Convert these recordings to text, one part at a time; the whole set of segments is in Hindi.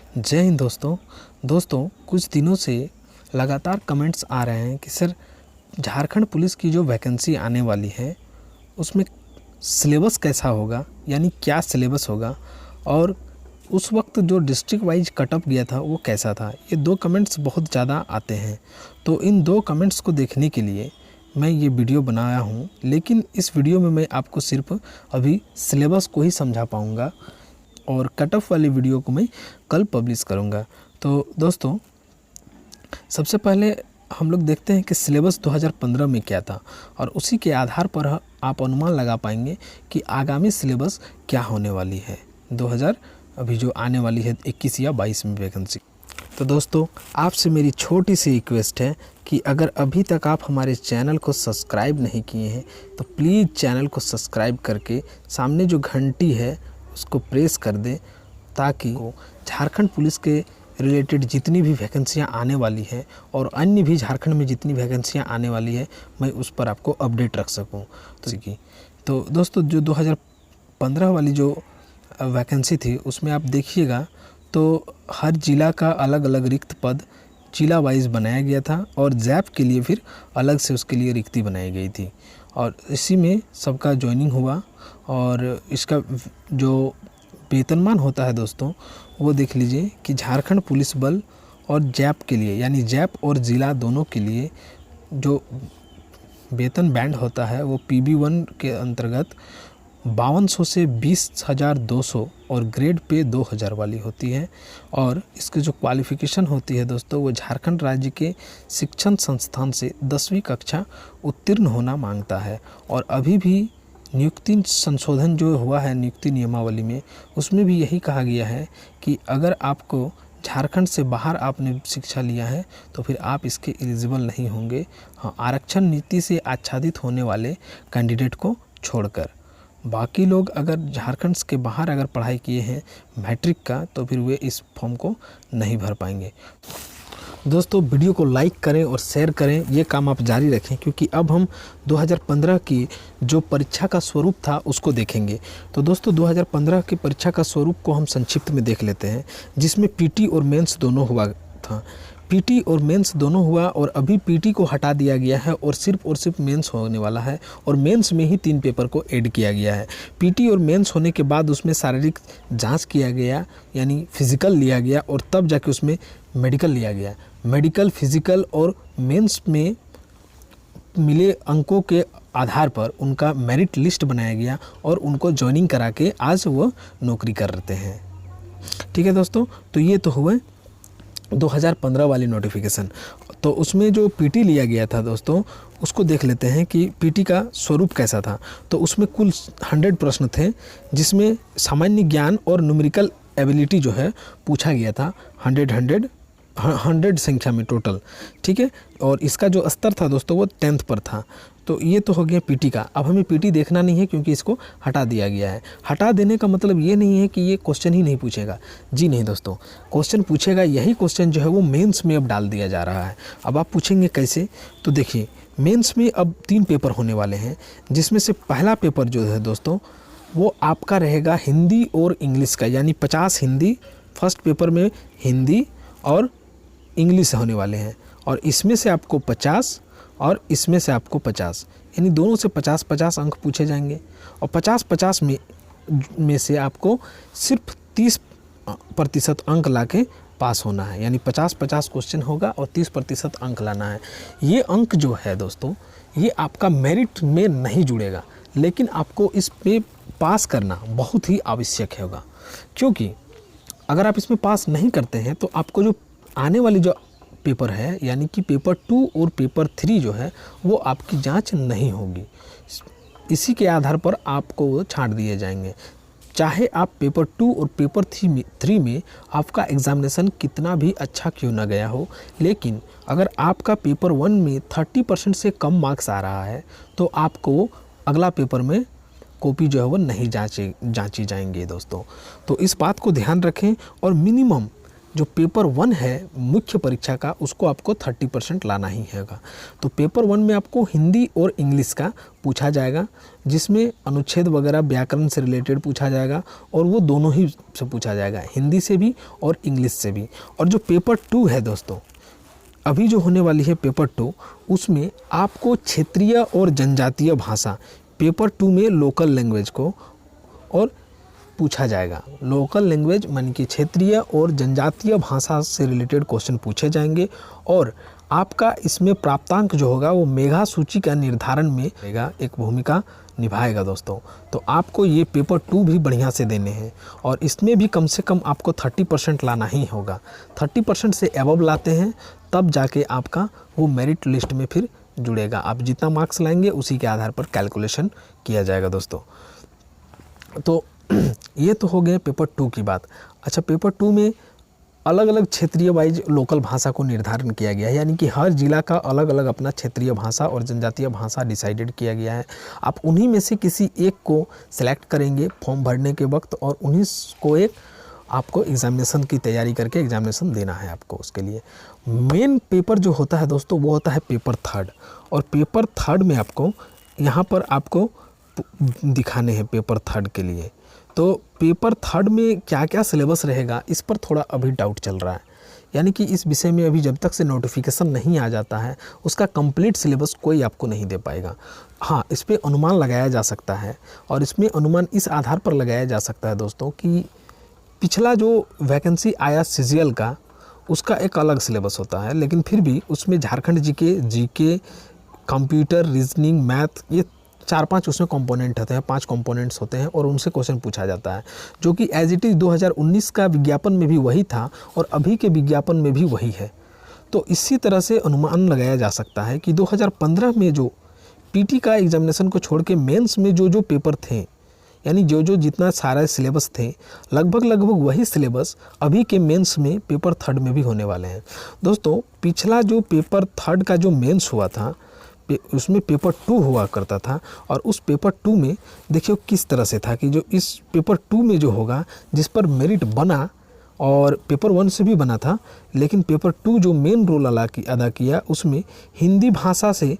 जय हिंद दोस्तों कुछ दिनों से लगातार कमेंट्स आ रहे हैं कि सर झारखंड पुलिस की जो वैकेंसी आने वाली है उसमें सिलेबस कैसा होगा, यानी क्या सिलेबस होगा और उस वक्त जो डिस्ट्रिक्ट वाइज कटअप गया था वो कैसा था। ये दो कमेंट्स बहुत ज़्यादा आते हैं, तो इन दो कमेंट्स को देखने के लिए मैं ये वीडियो बनाया हूँ। लेकिन इस वीडियो में मैं आपको सिर्फ अभी सिलेबस को ही समझा पाऊँगा और कटअप वाली वीडियो को मैं कल पब्लिश करूँगा। तो दोस्तों सबसे पहले हम लोग देखते हैं कि सिलेबस 2015 में क्या था और उसी के आधार पर आप अनुमान लगा पाएंगे कि आगामी सिलेबस क्या होने वाली है 2000 अभी जो आने वाली है 21 या 22 में वैकेंसी। तो दोस्तों आपसे मेरी छोटी सी रिक्वेस्ट है कि अगर अभी तक आप हमारे चैनल को सब्सक्राइब नहीं किए हैं तो प्लीज़ चैनल को सब्सक्राइब करके सामने जो घंटी है उसको प्रेस कर दें, ताकि झारखंड पुलिस के रिलेटेड जितनी भी वैकेंसियाँ आने वाली हैं और अन्य भी झारखंड में जितनी वैकेंसियाँ आने वाली है मैं उस पर आपको अपडेट रख सकूं। तो दोस्तों जो 2015 वाली जो वैकेंसी थी उसमें आप देखिएगा तो हर ज़िला का अलग अलग रिक्त पद जिला वाइज बनाया गया था और जैप के लिए फिर अलग से उसके लिए रिक्ति बनाई गई थी और इसी में सबका ज्वाइनिंग हुआ। और इसका जो वेतनमान होता है दोस्तों वो देख लीजिए कि झारखंड पुलिस बल और जैप के लिए, यानी जैप और ज़िला दोनों के लिए जो वेतन बैंड होता है वो PB1 के अंतर्गत 5200 से 20,200 और ग्रेड पे 2000 वाली होती है। और इसकी जो क्वालिफ़िकेशन होती है दोस्तों वो झारखंड राज्य के शिक्षण संस्थान से 10वीं कक्षा उत्तीर्ण होना मांगता है। और अभी भी नियुक्ति संशोधन जो हुआ है नियुक्ति नियमावली में उसमें भी यही कहा गया है कि अगर आपको झारखंड से बाहर आपने शिक्षा लिया है तो फिर आप इसके एलिजिबल नहीं होंगे। हाँ, आरक्षण नीति से आच्छादित होने वाले कैंडिडेट को छोड़कर बाकी लोग अगर झारखंड के बाहर अगर पढ़ाई किए हैं मैट्रिक का तो फिर वे इस फॉर्म को नहीं भर पाएंगे। दोस्तों वीडियो को लाइक करें और शेयर करें, ये काम आप जारी रखें क्योंकि अब हम 2015 की जो परीक्षा का स्वरूप था उसको देखेंगे। तो दोस्तों 2015 की परीक्षा का स्वरूप को हम संक्षिप्त में देख लेते हैं, जिसमें पीटी और मेंस दोनों हुआ था। पीटी और मेंस दोनों हुआ और अभी पीटी को हटा दिया गया है और सिर्फ मेंस होने वाला है और मेंस में ही 3 पेपर को ऐड किया गया है। पीटी और मेंस होने के बाद उसमें शारीरिक जांच किया गया, यानी फिजिकल लिया गया और तब जाके उसमें मेडिकल लिया गया। मेडिकल, फिजिकल और मेंस में मिले अंकों के आधार पर उनका मेरिट लिस्ट बनाया गया और उनको ज्वाइनिंग करा के आज वो नौकरी कर रहे हैं। ठीक है दोस्तों, तो ये तो हुए 2015 वाली नोटिफिकेशन। तो उसमें जो पीटी लिया गया था दोस्तों उसको देख लेते हैं कि पीटी का स्वरूप कैसा था। तो उसमें कुल 100 प्रश्न थे, जिसमें सामान्य ज्ञान और न्यूमेरिकल एबिलिटी जो है पूछा गया था 100 संख्या में टोटल। ठीक है, और इसका जो स्तर था दोस्तों वो 10th पर था। तो ये तो हो गया पीटी का। अब हमें पीटी देखना नहीं है क्योंकि इसको हटा दिया गया है। हटा देने का मतलब ये नहीं है कि ये क्वेश्चन ही नहीं पूछेगा, जी नहीं दोस्तों, क्वेश्चन पूछेगा। यही क्वेश्चन जो है वो मेंस में अब डाल दिया जा रहा है। अब आप पूछेंगे कैसे, तो देखिए मेंस में अब 3 पेपर होने वाले हैं, जिसमें से पहला पेपर जो है दोस्तों वो आपका रहेगा हिंदी और इंग्लिश का, यानी 50 हिंदी। फर्स्ट पेपर में हिंदी और इंग्लिश होने वाले हैं और इसमें से आपको 50 और इसमें से आपको 50, यानी दोनों से 50-50 अंक पूछे जाएंगे। और 50-50 में से आपको सिर्फ 30% अंक लाके पास होना है, यानी 50-50 क्वेश्चन होगा और 30% अंक लाना है। ये अंक जो है दोस्तों ये आपका मेरिट में नहीं जुड़ेगा, लेकिन आपको इस पे पास करना बहुत ही आवश्यक होगा, क्योंकि अगर आप इसमें पास नहीं करते हैं तो आपको जो आने वाली जो पेपर है, यानी कि पेपर 2 और पेपर 3 जो है वो आपकी जांच नहीं होगी। इसी के आधार पर आपको वो छांट दिए जाएंगे। चाहे आप पेपर 2 और पेपर 3 में आपका एग्ज़ामिनेशन कितना भी अच्छा क्यों ना गया हो, लेकिन अगर आपका पेपर 1 में 30% से कम मार्क्स आ रहा है तो आपको अगला पेपर में कॉपी जो है वो नहीं जांची जाएंगे दोस्तों। तो इस बात को ध्यान रखें और मिनिमम जो पेपर 1 है मुख्य परीक्षा का, उसको आपको 30% लाना ही होगा। तो पेपर 1 में आपको हिंदी और इंग्लिश का पूछा जाएगा, जिसमें अनुच्छेद वगैरह व्याकरण से रिलेटेड पूछा जाएगा, और वो दोनों ही से पूछा जाएगा, हिंदी से भी और इंग्लिश से भी। और जो पेपर 2 है दोस्तों, अभी जो होने वाली है पेपर 2, उसमें आपको क्षेत्रीय और जनजातीय भाषा, पेपर 2 में लोकल लैंग्वेज को और पूछा जाएगा। लोकल लैंग्वेज मानी कि क्षेत्रीय और जनजातीय भाषा से रिलेटेड क्वेश्चन पूछे जाएंगे, और आपका इसमें प्राप्तांक जो होगा वो मेधा सूची का निर्धारण में एक भूमिका निभाएगा दोस्तों। तो आपको ये पेपर 2 भी बढ़िया से देने हैं, और इसमें भी कम से कम आपको 30% लाना ही होगा। 30% से अबव लाते हैं तब जाके आपका वो मेरिट लिस्ट में फिर जुड़ेगा। आप जितना मार्क्स लाएंगे उसी के आधार पर कैलकुलेशन किया जाएगा दोस्तों। तो ये तो हो गए पेपर 2 की बात। अच्छा, पेपर 2 में अलग अलग क्षेत्रीय वाइज लोकल भाषा को निर्धारण किया गया है, यानी कि हर जिला का अलग अलग अपना क्षेत्रीय भाषा और जनजातीय भाषा डिसाइडेड किया गया है। आप उन्हीं में से किसी एक को सिलेक्ट करेंगे फॉर्म भरने के वक्त, और उन्हीं को एक आपको एग्जामिनेशन की तैयारी करके एग्जामिनेशन देना है आपको। उसके लिए मेन पेपर जो होता है दोस्तों वो होता है पेपर 3, और पेपर 3 में आपको यहाँ पर आपको दिखाने हैं पेपर 3 के लिए। तो पेपर 3 में क्या क्या सिलेबस रहेगा, इस पर थोड़ा अभी डाउट चल रहा है, यानी कि इस विषय में अभी जब तक से नोटिफिकेशन नहीं आ जाता है उसका कंप्लीट सिलेबस कोई आपको नहीं दे पाएगा। हाँ, इस पर अनुमान लगाया जा सकता है, और इसमें अनुमान इस आधार पर लगाया जा सकता है दोस्तों कि पिछला जो वैकेंसी आया सीजीएल का, उसका एक अलग सिलेबस होता है, लेकिन फिर भी उसमें Jharkhand GK, computer, reasoning, math, ये 4-5 उसमें कंपोनेंट होते हैं, 5 कंपोनेंट्स होते हैं, और उनसे क्वेश्चन पूछा जाता है, जो कि एज इट इज़ 2019 का विज्ञापन में भी वही था और अभी के विज्ञापन में भी वही है। तो इसी तरह से अनुमान लगाया जा सकता है कि 2015 में जो पीटी का एग्जामिनेशन को छोड़ के मेंस में जो पेपर थे, यानी जो जितना सारा सिलेबस थे, लगभग वही सिलेबस अभी के मेंस में पेपर 3 में भी होने वाले हैं दोस्तों। पिछला जो पेपर 3 का जो मेंस हुआ था उसमें पेपर 2 हुआ करता था, और उस पेपर 2 में देखिए किस तरह से था कि जो इस पेपर 2 में जो होगा, जिस पर मेरिट बना और पेपर 1 से भी बना था, लेकिन पेपर 2 जो मेन रोल अदा किया, उसमें हिंदी भाषा से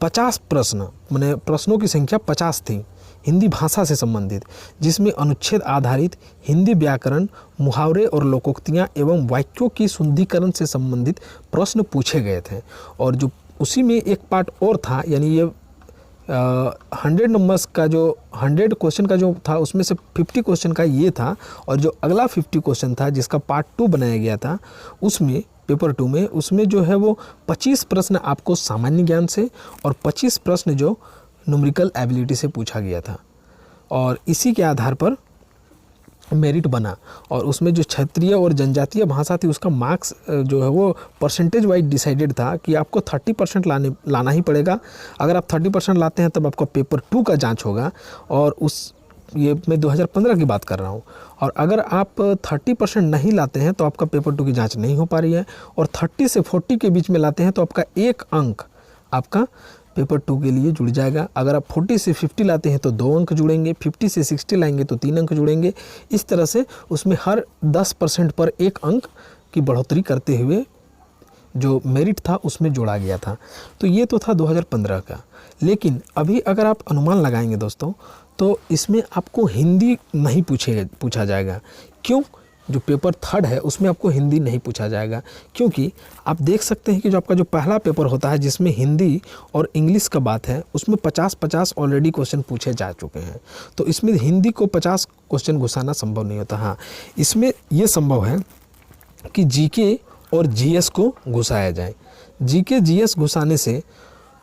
50 प्रश्न, माने प्रश्नों की संख्या 50 थी हिंदी भाषा से संबंधित, जिसमें अनुच्छेद आधारित हिंदी व्याकरण, मुहावरे और लोकोक्तियाँ एवं वाक्यों की शुद्धिकरण से संबंधित प्रश्न पूछे गए थे। और जो उसी में एक पार्ट और था, यानी ये 100 नंबर्स का जो 100 क्वेश्चन का जो था, उसमें से 50 क्वेश्चन का ये था, और जो अगला 50 क्वेश्चन था जिसका पार्ट 2 बनाया गया था, उसमें पेपर 2 में उसमें जो है वो 25 प्रश्न आपको सामान्य ज्ञान से और 25 प्रश्न जो न्यूमेरिकल एबिलिटी से पूछा गया था, और इसी के आधार पर मेरिट बना। और उसमें जो क्षेत्रीय और जनजातीय भाषा थी उसका मार्क्स जो है वो परसेंटेज वाइज डिसाइडेड था कि आपको 30% लाना ही पड़ेगा। अगर आप 30% लाते हैं तब आपका पेपर 2 का जांच होगा, और ये मैं 2015 की बात कर रहा हूँ। और अगर आप 30% नहीं लाते हैं तो आपका पेपर 2 की जांच नहीं हो पा रही है, और 30 से 40 के बीच में लाते हैं तो आपका 1 अंक आपका पेपर 2 के लिए जुड़ जाएगा। अगर आप 40 से 50 लाते हैं तो 2 अंक जुड़ेंगे, 50 से 60 लाएंगे तो 3 अंक जुड़ेंगे। इस तरह से उसमें हर 10% पर 1 अंक की बढ़ोतरी करते हुए जो मेरिट था उसमें जोड़ा गया था। तो ये तो था 2015 का। लेकिन अभी अगर आप अनुमान लगाएंगे दोस्तों, तो इसमें आपको हिंदी नहीं पूछा जाएगा। क्यों? जो पेपर 3 है उसमें आपको हिंदी नहीं पूछा जाएगा, क्योंकि आप देख सकते हैं कि जो आपका जो पहला पेपर होता है जिसमें हिंदी और इंग्लिश का बात है, उसमें 50-50 ऑलरेडी क्वेश्चन पूछे जा चुके हैं। तो इसमें हिंदी को 50 क्वेश्चन घुसाना संभव नहीं होता। हाँ, इसमें ये संभव है कि जीके और जीएस को घुसाया जाए। जीके जीएस घुसाने से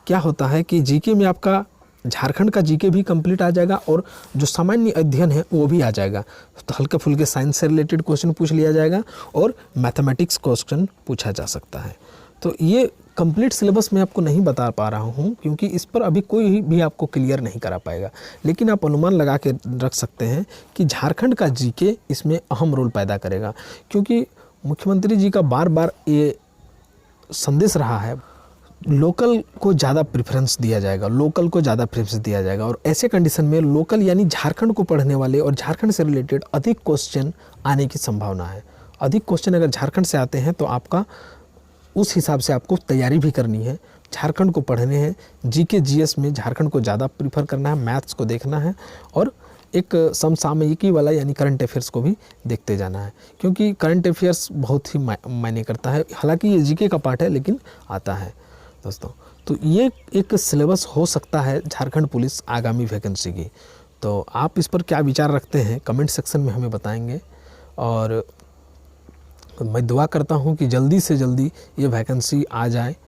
क्या होता है कि जीके में आपका झारखंड का जीके भी कंप्लीट आ जाएगा, और जो सामान्य अध्ययन है वो भी आ जाएगा। तो हल्के फुल्के साइंस से रिलेटेड क्वेश्चन पूछ लिया जाएगा, और मैथमेटिक्स क्वेश्चन पूछा जा सकता है। तो ये कंप्लीट सिलेबस मैं आपको नहीं बता पा रहा हूँ, क्योंकि इस पर अभी कोई भी आपको क्लियर नहीं करा पाएगा। लेकिन आप अनुमान लगा के रख सकते हैं कि झारखंड का जीके इसमें अहम रोल पैदा करेगा, क्योंकि मुख्यमंत्री जी का बार बार ये संदेश रहा है, लोकल को ज़्यादा प्रेफरेंस दिया जाएगा, लोकल को ज़्यादा प्रेफरेंस दिया जाएगा। और ऐसे कंडीशन में लोकल यानी झारखंड को पढ़ने वाले और झारखंड से रिलेटेड अधिक क्वेश्चन आने की संभावना है। अधिक क्वेश्चन अगर झारखंड से आते हैं तो आपका उस हिसाब से आपको तैयारी भी करनी है। झारखंड को पढ़ने हैं, जीके जीएस में झारखंड को ज़्यादा प्रीफर करना है, मैथ्स को देखना है और एक समसामयिकी वाला यानी करंट अफेयर्स को भी देखते जाना है, क्योंकि करंट अफेयर्स बहुत ही मायने करता है। हालांकि ये जीके का पार्ट है लेकिन आता है दोस्तों। तो ये एक सिलेबस हो सकता है झारखंड पुलिस आगामी वैकेंसी की। तो आप इस पर क्या विचार रखते हैं कमेंट सेक्शन में हमें बताएंगे, और मैं दुआ करता हूँ कि जल्दी से जल्दी ये वैकेंसी आ जाए